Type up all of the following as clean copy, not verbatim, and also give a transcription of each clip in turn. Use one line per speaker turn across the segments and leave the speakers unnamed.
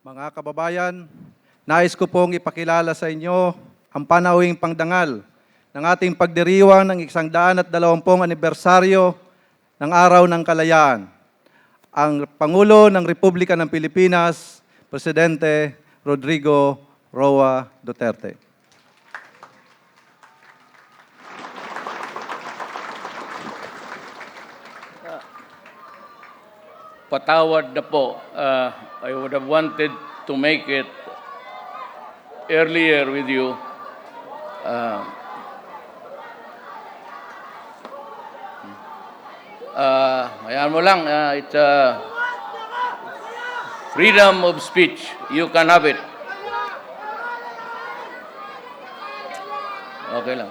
Mga kababayan, nais ko pong ipakilala sa inyo ang panauhing pangdangal ng ating pagdiriwang ng 120 anibersaryo ng Araw ng Kalayaan. Ang Pangulo ng Republika ng Pilipinas, Presidente Rodrigo Roa Duterte.
Patawad na po. I would have wanted to make it earlier with you. Ayan mo lang, it's freedom of speech. You can have it. Okay lang.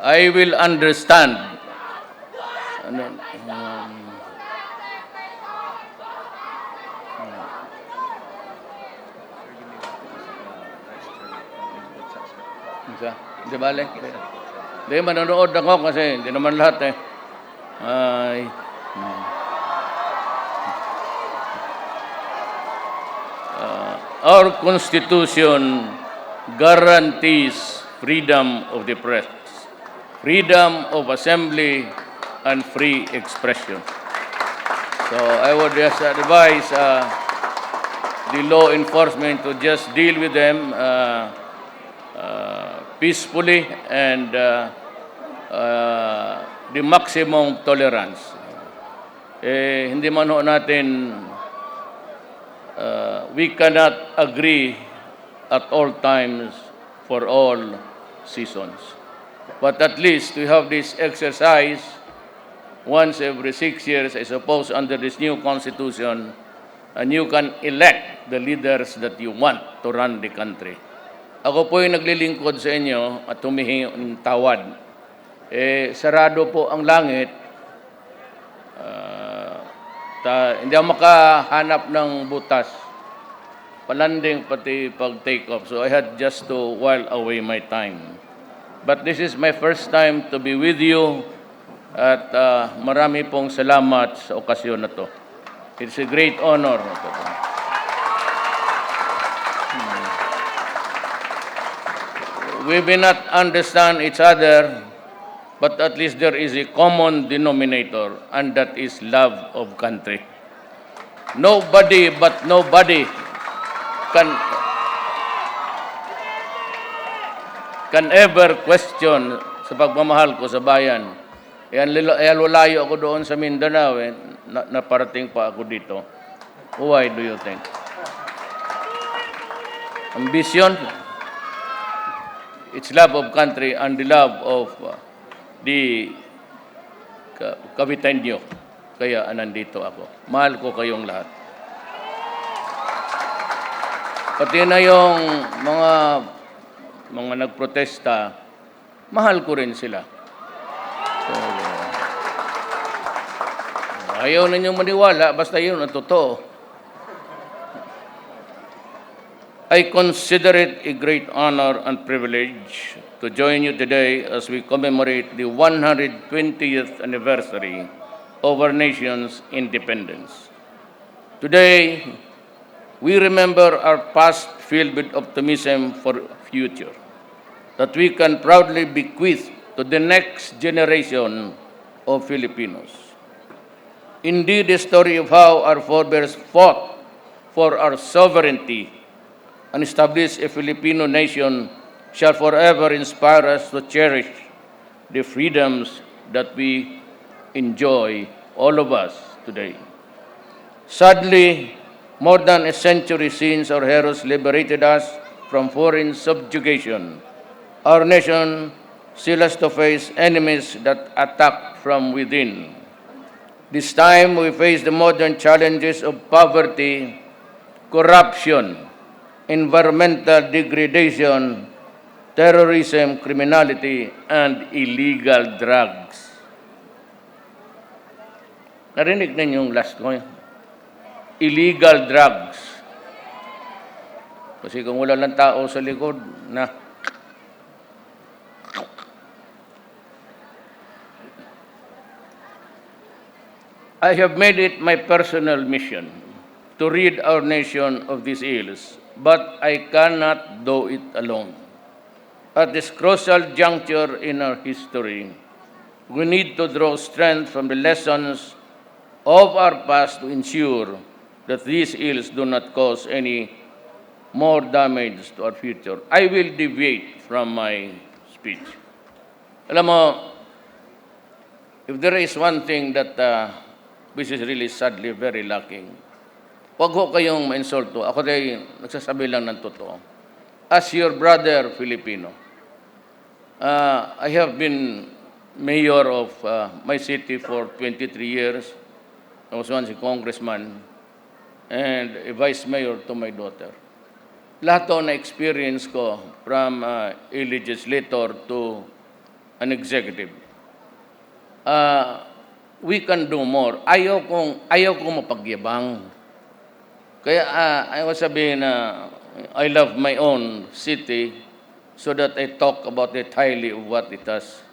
I will understand. Di bale? Hindi, manonood ako kasi hindi naman lahat eh. Our Constitution guarantees freedom of the press, freedom of assembly, and free expression. So I would just advise the law enforcement to just deal with them peacefully and the maximum tolerance. Hindi man ho natin, we cannot agree at all times for all seasons. But at least we have this exercise once every 6 years, I suppose, under this new constitution, and you can elect the leaders that you want to run the country. Ako po yung naglilingkod sa inyo at humihingi ng tawad. Sarado po ang langit. Hindi ako makahanap ng butas. Palanding pati pag-take off. So I had just to while away my time. But this is my first time to be with you. At marami pong salamat sa okasyon na to. It's a great honor. We may not understand each other, but at least there is a common denominator, and that is love of country. Nobody but nobody can ever question sa pagmamahal ko sa bayan. Lalayo ako doon sa Mindanao, naparating pa ako dito. Why do you think? Ambition? It's love of country and the love of the Caviteño. Kaya nandito ako. Mahal ko kayong lahat. Pati na yung mga nagprotesta, mahal ko rin sila. So, ayaw ninyong maniwala, basta yun ang totoo. I consider it a great honor and privilege to join you today as we commemorate the 120th anniversary of our nation's independence. Today, we remember our past filled with optimism for future, that we can proudly bequeath to the next generation of Filipinos. Indeed, the story of how our forebears fought for our sovereignty and establish a Filipino nation shall forever inspire us to cherish the freedoms that we enjoy, all of us, today. Sadly, more than a century since our heroes liberated us from foreign subjugation, our nation still has to face enemies that attack from within. This time, we face the modern challenges of poverty, corruption, environmental degradation, terrorism, criminality, and illegal drugs. Narinig ninyo yung last ko? Illegal drugs. Kasi kung wala lang tao sa likod, na. I have made it my personal mission to rid our nation of these ills, but I cannot do it alone. At this crucial juncture in our history, we need to draw strength from the lessons of our past to ensure that these ills do not cause any more damage to our future. I will deviate from my speech. Alam mo, if there is one thing that which is really sadly very lacking, huwag ho kayong ma-insulto. Ako din nagsasabi lang ng totoo. As your brother Filipino, I have been mayor of my city for 23 years. I was once a congressman and a vice mayor to my daughter. Lahat to na-experience ko from a legislator to an executive. We can do more. Ayaw kong mapagyabang. Kaya I was sabihin na I love my own city so that I talk about it highly of what it has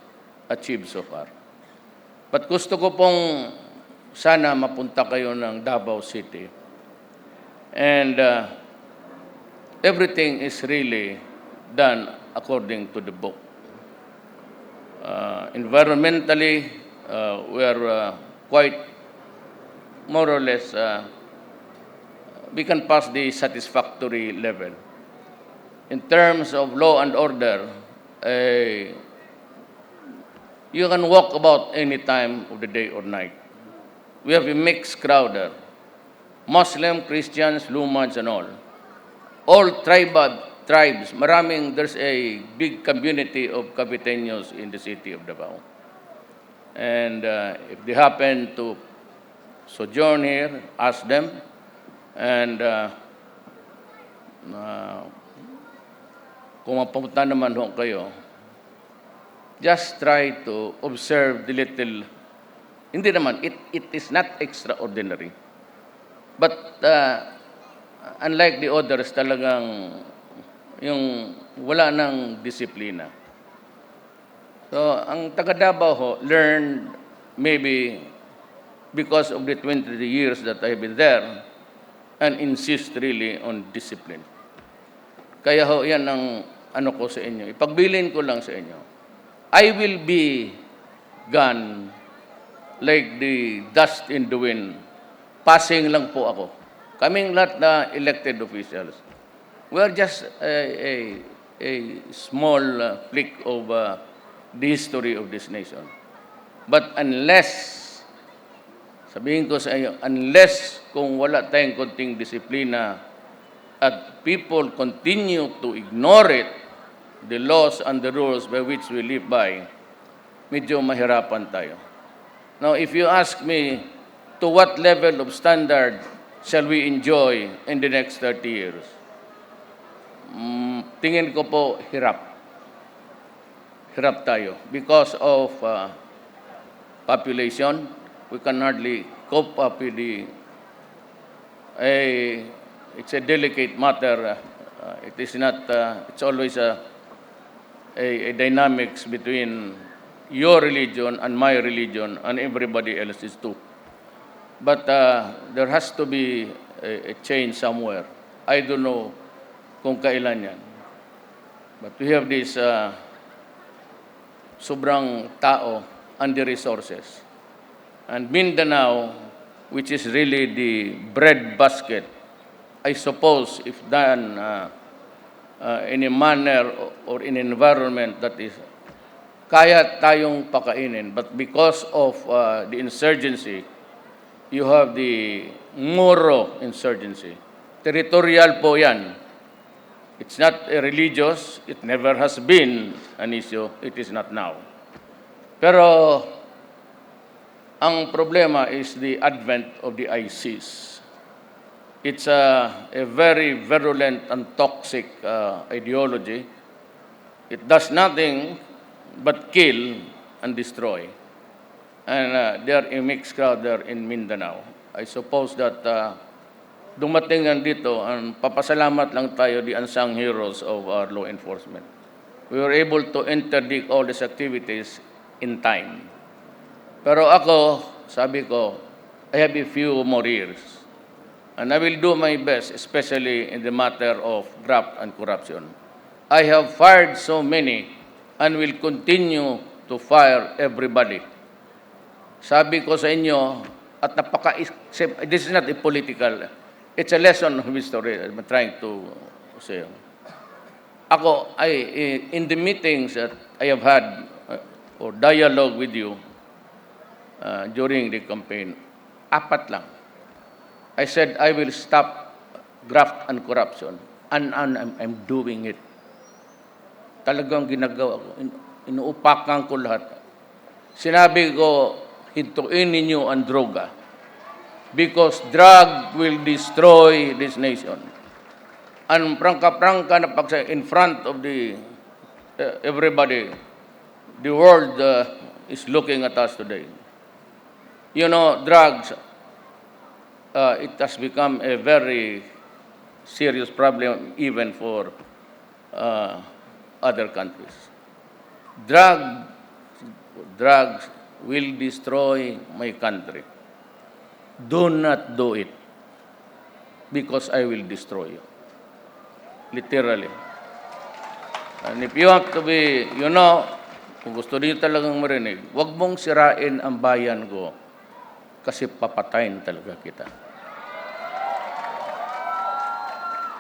achieved so far. But gusto ko pong sana mapunta kayo ng Davao City. And everything is really done according to the book. Environmentally, we are quite more or less, we can pass the satisfactory level. In terms of law and order, you can walk about any time of the day or night. We have a mixed crowd there. Muslim, Christians, Lumans, and all. All tribes. There's a big community of Caviteños in the city of Davao. And if they happen to sojourn here, ask them. And kung mapunta naman ho kayo, just try to observe the little, hindi naman, it is not extraordinary. But unlike the others, talagang yung wala ng disiplina. So, ang taga Davao ho, learned maybe because of the 20 years that I've been there and insist really on discipline. Kaya ho, yan ang ano ko sa inyo. Ipagbilin ko lang sa inyo. I will be gone like the dust in the wind. Passing lang po ako. Kaming lahat na elected officials. We are just a small flick of the history of this nation. But unless, sabihin ko sa inyo, unless kung wala tayong konting disiplina at people continue to ignore it, the laws and the rules by which we live by, medyo mahirapan tayo. Now, if you ask me, to what level of standard shall we enjoy in the next 30 years? Tingin ko po, hirap. Hirap tayo. Because of population, we can hardly cope up with it's a delicate matter. It is not, it's always a dynamics between your religion and my religion and everybody else's too. But there has to be a change somewhere. I don't know kung kailan yan. But we have this sobrang tao and the resources. And Mindanao, which is really the bread basket, I suppose if done in a manner or in an environment that is kaya tayong pakainin. But because of the insurgency, you have the Moro insurgency. Territorial po yan. It's not a religious. It never has been an issue. It is not now. Pero ang problema is the advent of the ISIS. It's a very virulent and toxic ideology. It does nothing but kill and destroy. And they are a mixed crowd there in Mindanao. I suppose that dumating yan dito, and papasalamat lang tayo, the unsung heroes of our law enforcement. We were able to interdict all these activities in time. Pero ako, sabi ko, I have a few more years. and I will do my best, especially in the matter of graft and corruption. I have fired so many and will continue to fire everybody. Sabi ko sa inyo, at this is not a political, it's a lesson of history I'm trying to say. Ako, in the meetings that I have had or dialogue with you during the campaign, 4 lang. I said, I will stop graft and corruption. And I'm doing it. Talagang ginagawa ko. Inuupakan ko lahat. Sinabi ko, hintuin ninyo ang droga. Because drug will destroy this nation. And prangka-prangka na pagsa in front of the everybody, the world is looking at us today. You know, drugs, it has become a very serious problem even for other countries. Drugs will destroy my country. Do not do it because I will destroy you. Literally. And if you have to be, you know, kung gusto niyo talagang marinig, huwag mong sirain ang bayan ko kasi papatayin talaga kita.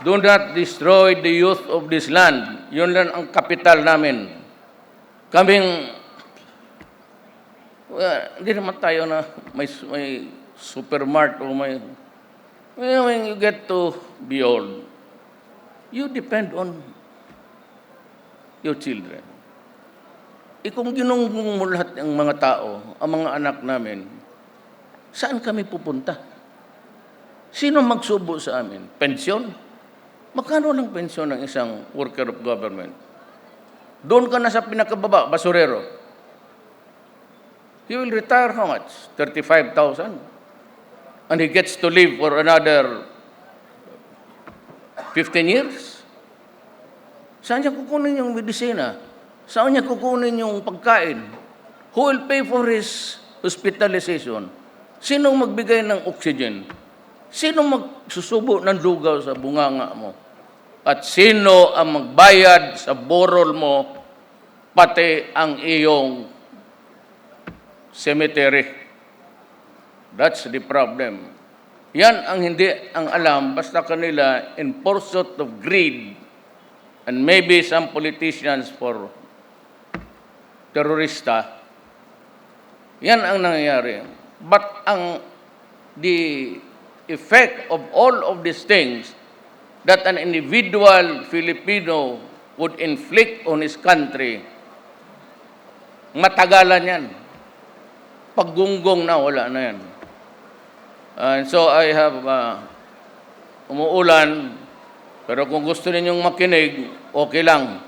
Do not destroy the youth of this land. Yun lang ang kapital namin. Kaming, hindi naman tayo na may supermart o may, when you get to be old, you depend on your children. Kung ginunggong mo lahat ng mga tao, ang mga anak namin, saan kami pupunta? Sino magsubo sa amin? Pensyon? Magkano lang pensyon ng isang worker of government? Doon ka na sa pinakababa, basurero. He will retire how much? 35,000. And he gets to live for another 15 years? Saan niya kukunin yung medisina? Saan niya kukunin yung pagkain? Who will pay for his hospitalization? Sino magbigay ng oxygen? Sino magsusubo ng lugaw sa bunganga mo? At sino ang magbayad sa borol mo, pati ang iyong cemetery? That's the problem. Yan ang hindi ang alam, basta kanila in pursuit of greed and maybe some politicians for terorista. Yan ang nangyayari. But the effect of all of these things that an individual Filipino would inflict on his country, matagalan yan. Paggunggong na, wala na yan. And so I have umuulan, pero kung gusto ninyong makinig, okay lang.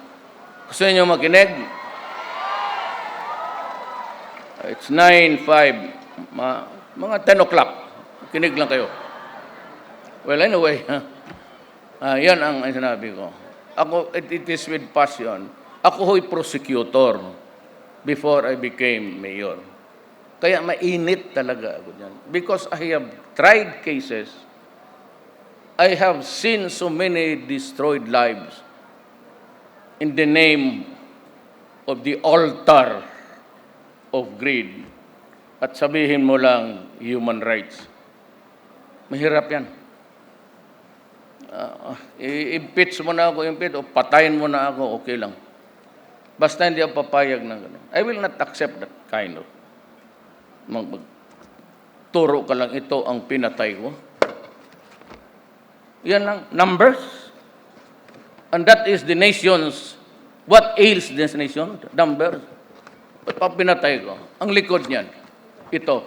Gusto ninyong makinig? It's 9:05, mga 10 o'clock. Kinig lang kayo. Well, anyway, yan ang sinabi ko. Ako, it is with passion. Ako ho'y prosecutor before I became mayor. Kaya mainit talaga ako dyan. Because I have tried cases. I have seen so many destroyed lives in the name of the altar of greed. At sabihin mo lang, human rights. Mahirap yan. I-impeach mo na ako, o patayin mo na ako, okay lang. Basta hindi ako papayag ng gano'n. I will not accept that kind of turo ka lang, ito ang pinatay ko. Yan lang, numbers. And that is the nation's, what ails this nation? Numbers. Ba't pa pinatay ko? Ang likod niyan, ito,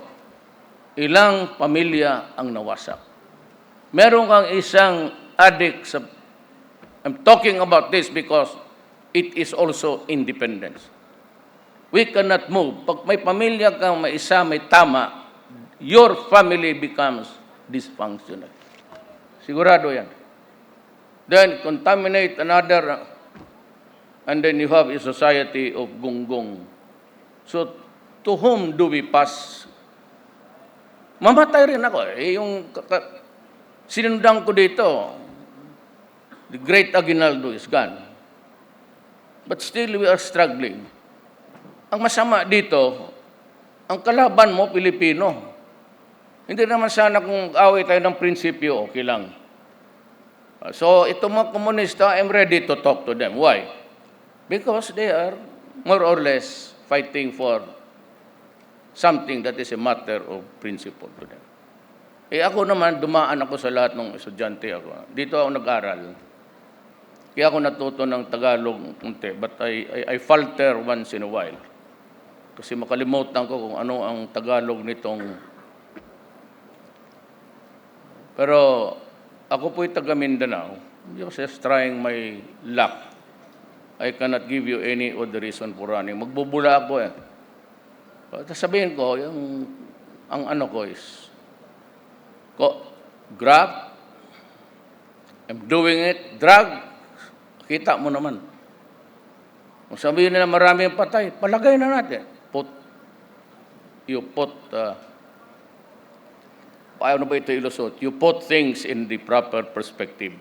ilang pamilya ang nawasak. Meron kang isang addict sa, I'm talking about this because it is also independence. We cannot move. Pag may pamilya kang may isa, may tama, your family becomes dysfunctional. Sigurado yan. Then contaminate another, and then you have a society of gunggong. So, to whom do we pass? Mamatay rin ako. Sinundan ko dito, the great Aguinaldo is gone. But still we are struggling. Ang masama dito, ang kalaban mo, Filipino. Hindi naman sana kung away tayo ng prinsipyo, okay lang. So, itong mga komunista, I'm ready to talk to them. Why? Because they are more or less fighting for something that is a matter of principle to them. Ako naman, dumaan ako sa lahat ng estudyante ako. Dito ako nag-aral. Kaya ako natuto ng Tagalog kunti, but I falter once in a while. Kasi makalimutan ko kung ano ang Tagalog nitong. Pero ako po'y taga Mindanao. Just trying my luck. I cannot give you any other reason for running. Magbubula ako eh. Sabihin ko, ang ano ko is, grab, I'm doing it, drug, kita mo naman. Kung sabihin nila marami ang patay, palagay na natin. Paano ba ito ilusot? You put things in the proper perspective.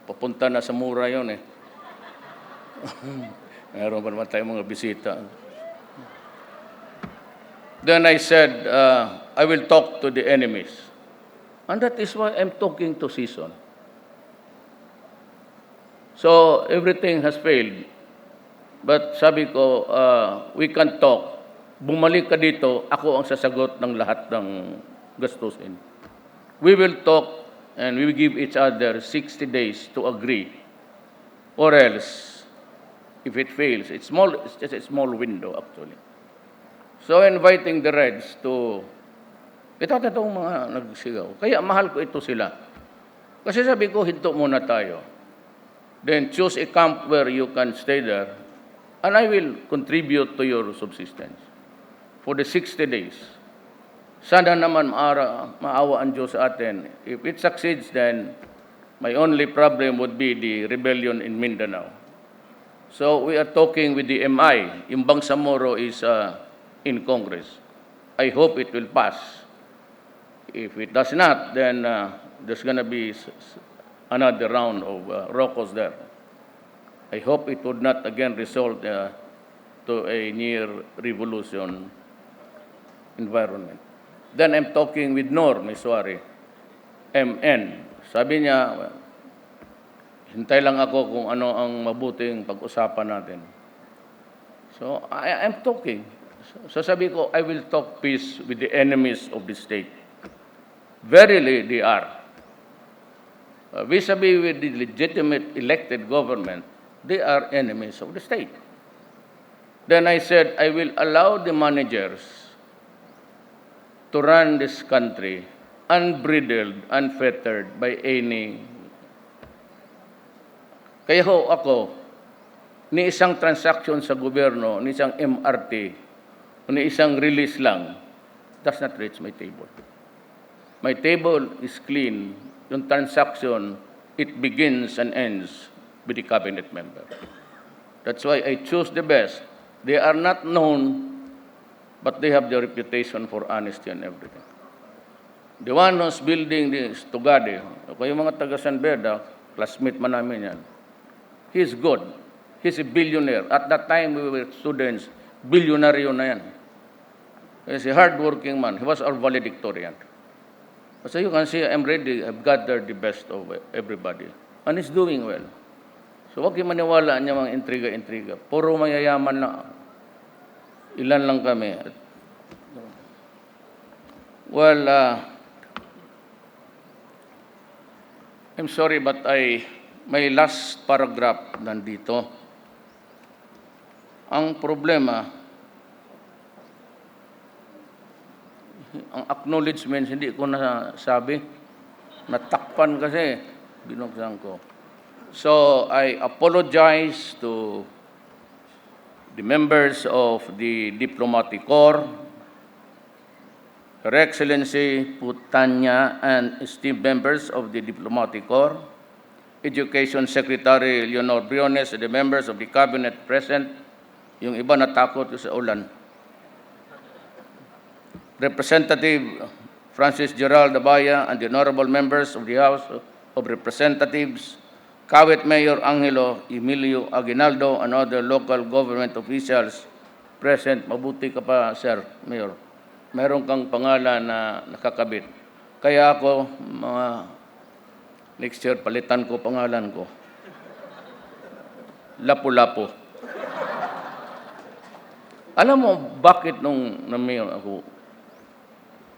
Papunta na sa mura yun eh. Meron pa naman tayong mga bisita. Then I said, I will talk to the enemies. And that is why I'm talking to Season. So everything has failed. But sabi ko, we can talk. Bumalik ka dito, ako ang sasagot ng lahat ng gastusin. We will talk and we will give each other 60 days to agree. Or else, if it fails, it's just a small window actually. So inviting the Reds to, ito itong mga nagsigaw. Kaya mahal ko ito sila. Kasi sabi ko, hinto muna tayo. Then choose a camp where you can stay there and I will contribute to your subsistence for the 60 days. Sana naman maawa ang Diyos sa atin. If it succeeds, then my only problem would be the rebellion in Mindanao. So we are talking with the MI. Yung Bangsamoro is in Congress. I hope it will pass. If it does not, then there's going to be another round of Rocos there. I hope it would not again result to a near revolution environment. Then I'm talking with Nor Miswari, MN. Sabi niya, hintay lang ako kung ano ang mabuting pag-usapan natin. So I'm talking. So sabi ko, I will talk peace with the enemies of the state. Verily, they are. Vis-a-vis with the legitimate elected government, they are enemies of the state. Then I said, I will allow the managers to run this country unbridled, unfettered by any. Kaya ho ako, ni isang transaction sa gobyerno, ni isang MRT, ni isang release lang, does not reach my table. My table is clean. Yung transaction, it begins and ends with the cabinet member. That's why I choose the best. They are not known, but they have the reputation for honesty and everything. The one who's building this Tugade, o yung mga taga San Beda, classmate man namin yan, he's good. He's a billionaire. At that time, we were students, bilyonaryo na yan. He's a hard-working man. He was our valedictorian. So you can see, I'm ready. I've gathered the best of everybody. And he's doing well. So wag yung maniwala niya mga intriga-intriga. Puro mayayaman na. Ilan lang kami. Well, I'm sorry, but my last paragraph nandito. Ang problema, ang acknowledgements, hindi ko nasabi. Natakpan kasi, binuksan ko. So, I apologize to the members of the Diplomatic Corps, Her Excellency Putanya and esteemed members of the Diplomatic Corps, Education Secretary Leonor Briones, and the members of the Cabinet present, yung iba natakot sa ulan. Representative Francis Gerald Abaya, and the honorable members of the House of Representatives, Kawit Mayor Angelo Emilio Aguinaldo, and other local government officials present. Mabuti ka pa, Sir Mayor. Meron kang pangalan na nakakabit. Kaya ako, next year, palitan ko pangalan ko. Lapu-Lapu. Alam mo, bakit nung na-mayor ako?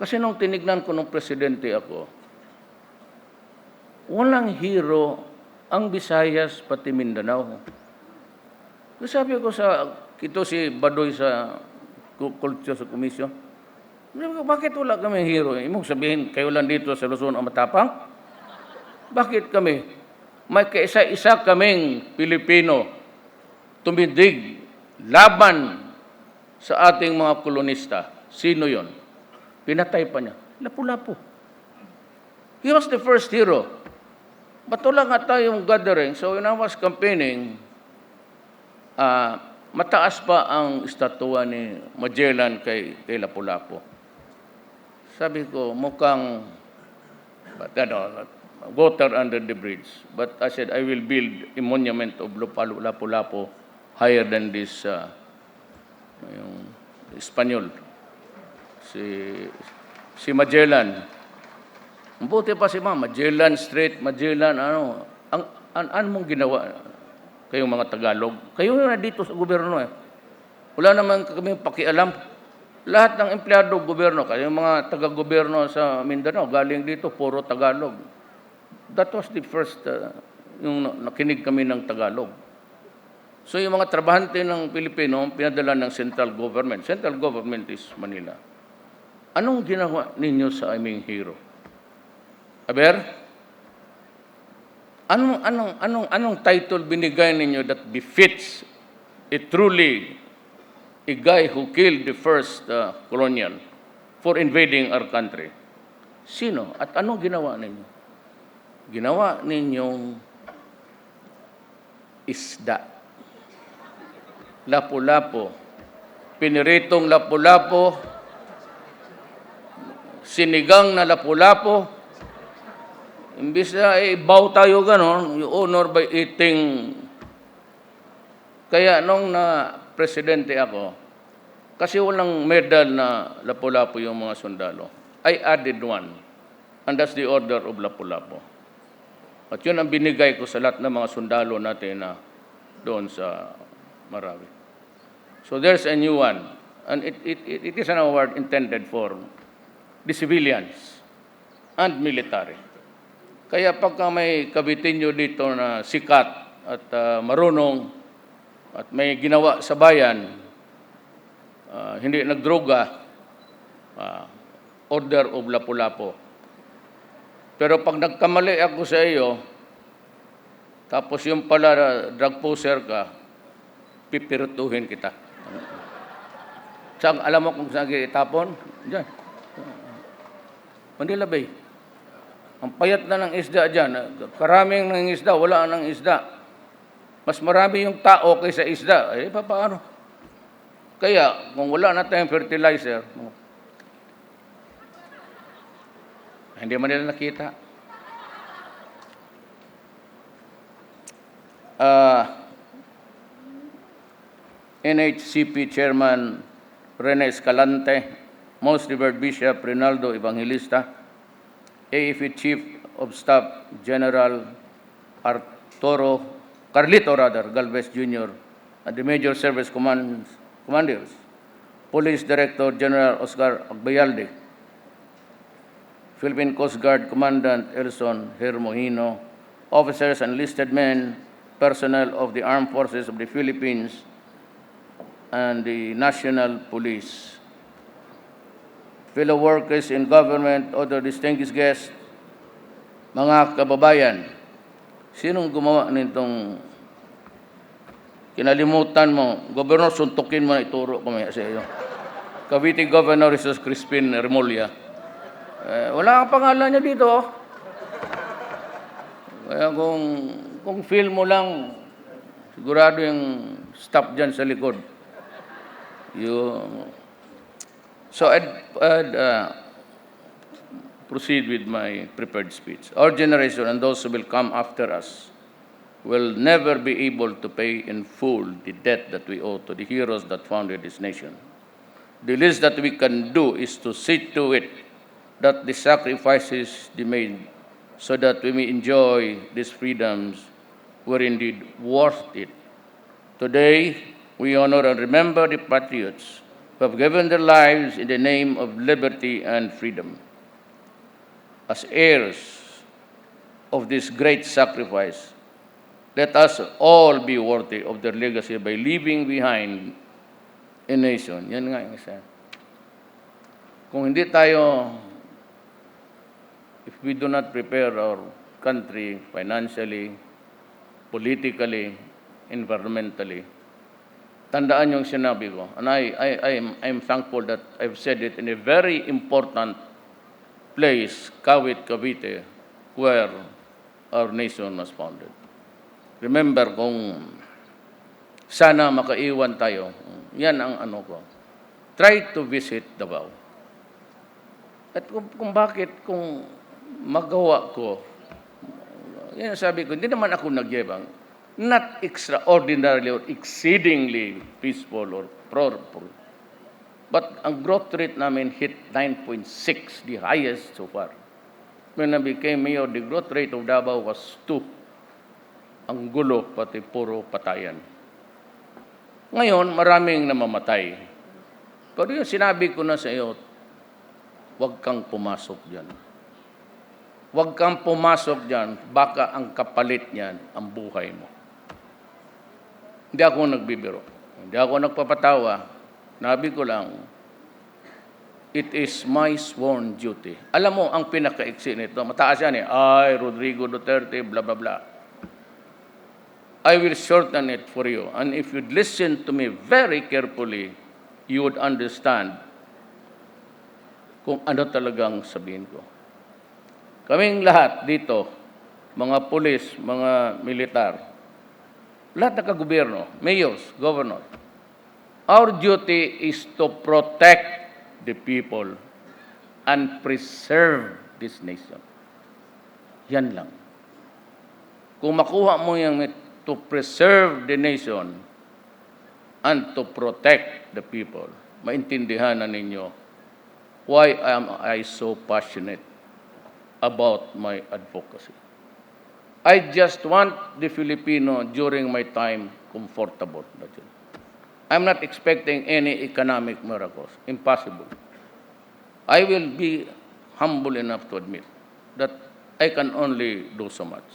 Kasi nung tinignan ko nung presidente ako, walang hero ang Visayas pati Mindanao. Sabi ko ito si Badoy sa Culture sa Commission, bakit wala kami hero? Ibig sabihin, kayo lang dito sa Luzon ang matapang? Bakit kami? May kaisa-isa kaming Pilipino tumindig laban sa ating mga kolonista. Sino yon? Pinatay pa niya. Lapu-Lapu. He was the first hero. Ba't wala nga tayong gathering? So when I was campaigning, mataas pa ang estatwa ni Magellan kay Lapu-Lapu. Sabi ko, mukhang water under the bridge. But I said, I will build a monument of Lapu-Lapu higher than this yung Espanyol. Si Magellan. Buti pa si Magellan Street, Magellan, ano mong ginawa? Kayong mga Tagalog. Kayo na dito sa gobyerno eh. Wala naman kami pakialam. Lahat ng empleyado gobyerno, kayong mga taga-gobyerno sa Mindanao, galing dito, puro Tagalog. That was the first, yung nakinig kami ng Tagalog. So yung mga trabahante ng Pilipino, pinadala ng central government. Central government is Manila. Anong ginawa ninyo sa aming hero? Aber, anong title binigay ninyo that befits a guy who killed the first colonial for invading our country? Sino? At anong ginawa ninyo? Ginawa ninyong isda. Lapu-Lapu. Piniritong Lapu-Lapu. Sinigang na Lapu-Lapu. Imbis na ibaw tayo ganon, you honor by eating. Kaya nung presidente ako, kasi walang medal na Lapu-Lapu yung mga sundalo, I added one. And that's the Order of Lapu-Lapu. At yun ang binigay ko sa lahat ng mga sundalo natin na doon sa Marawi. So there's a new one. And it is an award intended for the civilians and military. Kaya pagka may Kabitinyo dito na sikat at marunong at may ginawa sa bayan, hindi nagdroga, Order of Lapu-Lapu. Pero pag nagkamali ako sa iyo, tapos yung pala drug poser ka, pipirituhin kita. Alam mo kung saan itapon? Diyan. Manila Bay. Ang payat na ng isda dyan. Karaming ng isda, wala ng isda. Mas marami yung tao kaysa isda. Paano? Kaya, kung wala na tayong fertilizer, hindi man nila nakita. NHCP Chairman Rene Escalante, Most Revered Bishop Rinaldo Evangelista, AFP Chief of Staff General Carlito Galvez Jr., and the Major Service Commanders, Police Director General Oscar Agbayalde, Philippine Coast Guard Commandant Elson Hermohino, officers and enlisted men, personnel of the Armed Forces of the Philippines, and the National Police, fellow workers in government, other distinguished guests, mga kababayan, sinong gumawa nitong kinalimutan mo? Gobernador, suntukin mo na ituro ko may sa iyo. Cavite Governor Jesus Crispin Remulla. Wala kang pangalan niya dito. Kaya kung feel mo lang, sigurado yung staff dyan sa likod. proceed with my prepared speech. Our generation and those who will come after us will never be able to pay in full the debt that we owe to the heroes that founded this nation. The least that we can do is to see to it that the sacrifices they made so that we may enjoy these freedoms were indeed worth it. Today, we honor and remember the patriots who have given their lives in the name of liberty and freedom. As heirs of this great sacrifice, let us all be worthy of their legacy by leaving behind a nation. Yan nga yung isa. Kung hindi tayo, if we do not prepare our country financially, politically, environmentally, tandaan yung sinabi ko. And I'm thankful that I've said it in a very important place, Kawit, Cavite, where our nation was founded. Remember, kung sana makaiwan tayo, yan ang ano ko. Try to visit Davao. At kung bakit, kung magawa ko, yan sabi ko, hindi naman ako nagyabang. Not extraordinarily or exceedingly peaceful or powerful. But ang growth rate namin hit 9.6, the highest so far. When I became mayor, the growth rate of Davao was 2. Ang gulo, pati puro patayan. Ngayon, maraming namamatay. Pero yung sinabi ko na sa iyo, huwag kang pumasok dyan. Huwag kang pumasok dyan, baka ang kapalit niyan ang buhay mo. Hindi ako nagbibiro. Hindi ako nagpapatawa. Nabi ko lang, it is my sworn duty. Alam mo, ang pinaka-iksi nito, mataas yan ay, Rodrigo Duterte, bla bla bla. I will shorten it for you. And if you'd listen to me very carefully, you would understand kung ano talagang sabihin ko. Kaming lahat dito, mga pulis, mga militar, lahat ng kagobyerno, mayors, governor, our duty is to protect the people and preserve this nation. Yan lang. Kung makuha mo yung to preserve the nation and to protect the people, maintindihan na ninyo why am I so passionate about my advocacy. I just want the Filipino during my time comfortable. I'm not expecting any economic miracles. Impossible. I will be humble enough to admit that I can only do so much.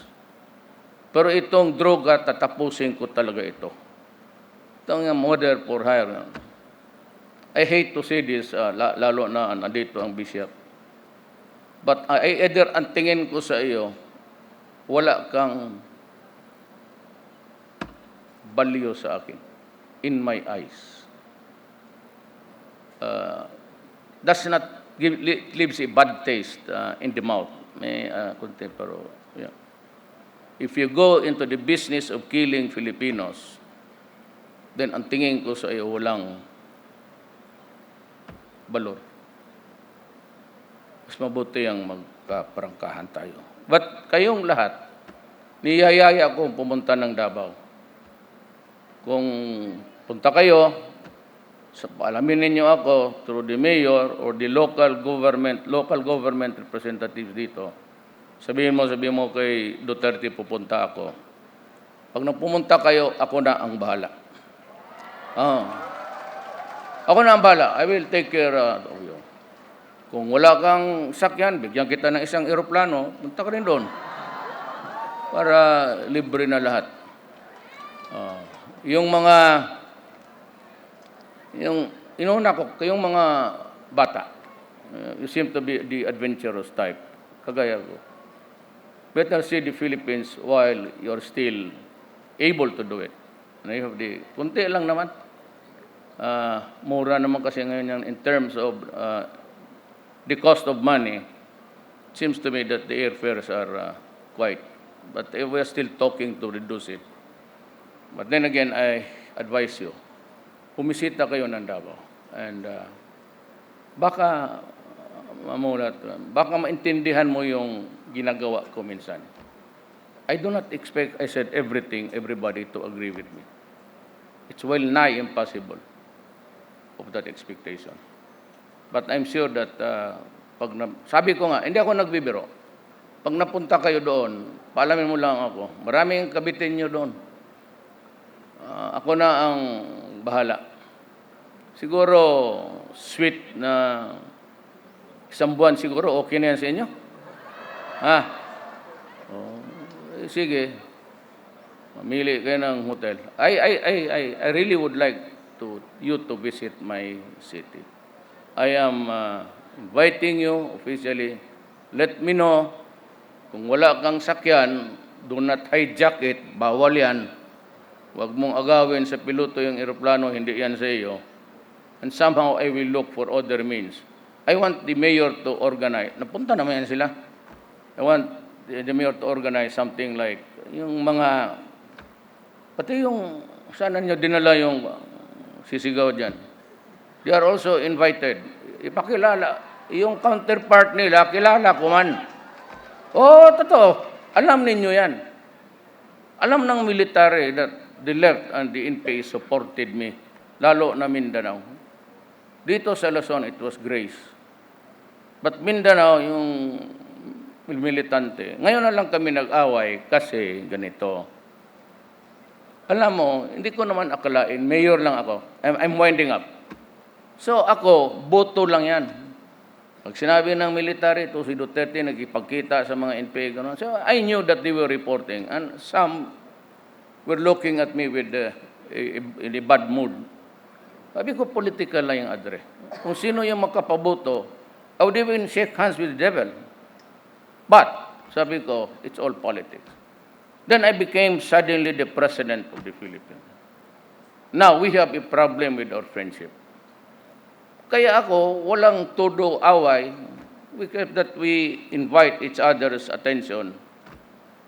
Pero itong droga, tatapusin ko talaga ito. Itong murder for hire. I hate to say this, lalo na nandito ang bishop. But either ang tingin ko sa iyo, wala kang value sa akin, in my eyes. Does not leaves a bad taste in the mouth. May konti, pero yeah. If you go into the business of killing Filipinos, then ang tingin ko sa iyo walang balor. Mas mabuti ang magkaprangkahan tayo. But kayong lahat, niyayaya akong pumunta ng Davao. Kung punta kayo, alamin ninyo ako through the mayor or the local government representatives dito. Sabihin mo kay Duterte pupunta ako. Pag napumunta kayo, ako na ang bahala. Ako na ang bahala. I will take care of you. Kung wala kang sakyan, bigyan kita ng isang eroplano, punta ka rin doon. Para libre na lahat. Yung inuna ko, kayong mga bata, you seem to be the adventurous type, kagaya ko. Better see the Philippines while you're still able to do it. And you have kunti lang naman. Mura naman kasi ngayon yan in terms of the cost of money. It seems to me that the airfares are quite, but we're still talking to reduce it. But then again, I advise you, bumisita kayo ng Davao. And baka mamulat. Baka maintindihan mo yung ginagawa ko minsan. I do not expect, I said, everybody to agree with me. It's well nigh impossible of that expectation. But I'm sure that, sabi ko nga, hindi ako nagbibiro. Pag napunta kayo doon, paalamin mo lang ako, maraming kabitin nyo doon. Ako na ang bahala. Siguro, sweet na isang buwan siguro, okay na yan sa inyo? Ha? Sige. Mamili kayo ng hotel. I really would like you to visit my city. I am inviting you officially. Let me know kung wala kang sakyan, do not hijack it. Bawal yan. Huwag mong agawin sa piloto yung eroplano, hindi yan sa iyo. And somehow I will look for other means. I want the mayor to organize. Napunta naman yan sila. I want the mayor to organize something like yung mga, pati yung, sana nyo dinala yung sisigaw dyan. They are also invited. Ipakilala. Yung counterpart nila, kilala ko man. Oo, totoo. Alam ninyo yan. Alam ng military that the left and the NPA supported me, lalo na Mindanao. Dito sa Luzon, it was grace. But Mindanao, yung militante, ngayon na lang kami nag-away kasi ganito. Alam mo, hindi ko naman akalain, mayor lang ako. I'm winding up. So ako, boto lang yan. Pag sinabi ng military, ito si Duterte nagipagkita sa mga NPA, gano'n. So I knew that they were reporting. And some were looking at me with in a bad mood. Sabi ko, political lang yung address. Kung sino yung makapaboto, I would even shake hands with the devil. But, sabi ko, it's all politics. Then I became suddenly the president of the Philippines. Now, we have a problem with our friendship. Kaya ako, walang todo away, that we invite each other's attention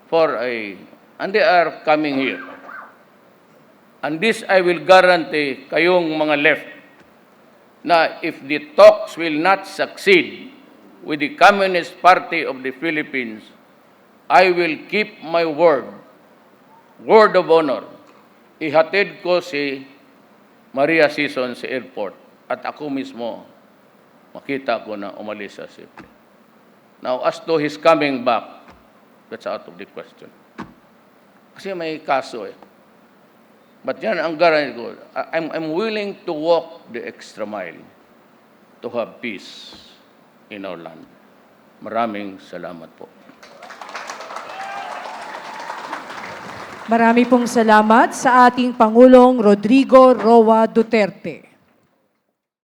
for and they are coming here. And this I will guarantee kayong mga left, na if the talks will not succeed with the Communist Party of the Philippines, I will keep my word of honor. Ihatid ko si Maria Sison sa airport at ako mismo makita ko na umalis sa safely. Now, as to his coming back, that's out of the question. Kasi may kaso eh. But yan ang guarantee ko. I'm willing to walk the extra mile to have peace in our land. Maraming salamat po.
Marami pong salamat sa ating Pangulong Rodrigo Roa Duterte.